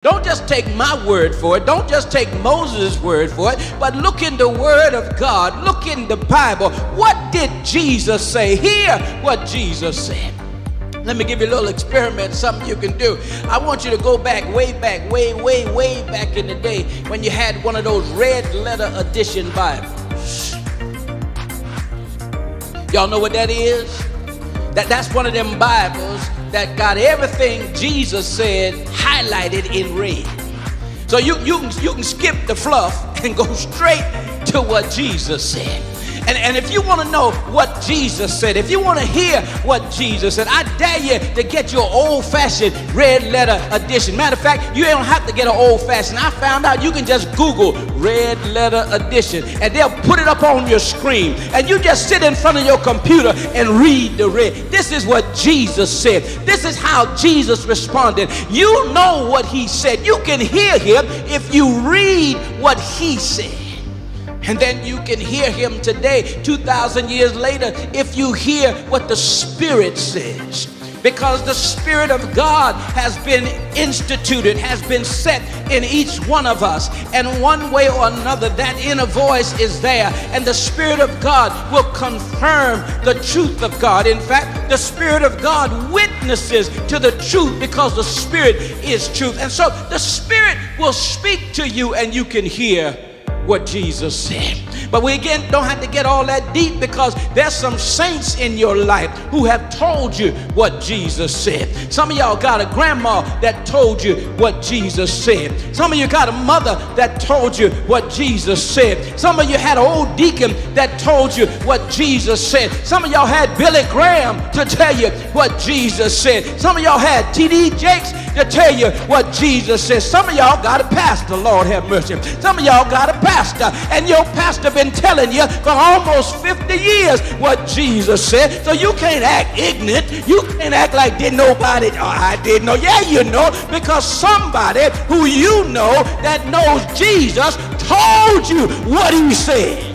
Don't just take my word for it. Don't just take Moses' word for it, but look in the word of God. Look in the Bible. What did Jesus say? Hear what Jesus said. Let me give you a little experiment, something you can do. I want you to go back, way back in the day when you had one of those red letter edition Bibles. Y'all know what that is? That's one of them Bibles that got everything Jesus said highlighted in red. So you can skip the fluff and go straight to what Jesus said. And if you want to know what Jesus said, if you want to hear what Jesus said, I dare you to get your old-fashioned red letter edition. Matter of fact, you don't have to get an old-fashioned. I found out you can just Google red letter edition, and they'll put it up on your screen. And you just sit in front of your computer and read the red. This is what Jesus said. This is how Jesus responded. You know what he said. You can hear him if you read what he said. And then you can hear him today, 2,000 years later, if you hear what the Spirit says. Because the Spirit of God has been instituted, has been set in each one of us. And one way or another, that inner voice is there. And the Spirit of God will confirm the truth of God. In fact, the Spirit of God witnesses to the truth because the Spirit is truth. And so the Spirit will speak to you and you can hear what Jesus said. But we again don't have to get all that deep, because there's some saints in your life who have told you what Jesus said. Some of y'all got a grandma that told you what Jesus said. Some of you got a mother that told you what Jesus said. Some of you had an old deacon that told you what Jesus said. Some of y'all had Billy Graham to tell you what Jesus said. Some of y'all had T.D. Jakes to tell you what Jesus said. Some of y'all got a pastor, Lord have mercy. Some of y'all got a pastor, and your pastor been telling you for almost 50 years what Jesus said. So you can't act ignorant. You can't act like didn't nobody, oh, I didn't know. Yeah, you know, because somebody who you know that knows Jesus told you what he said.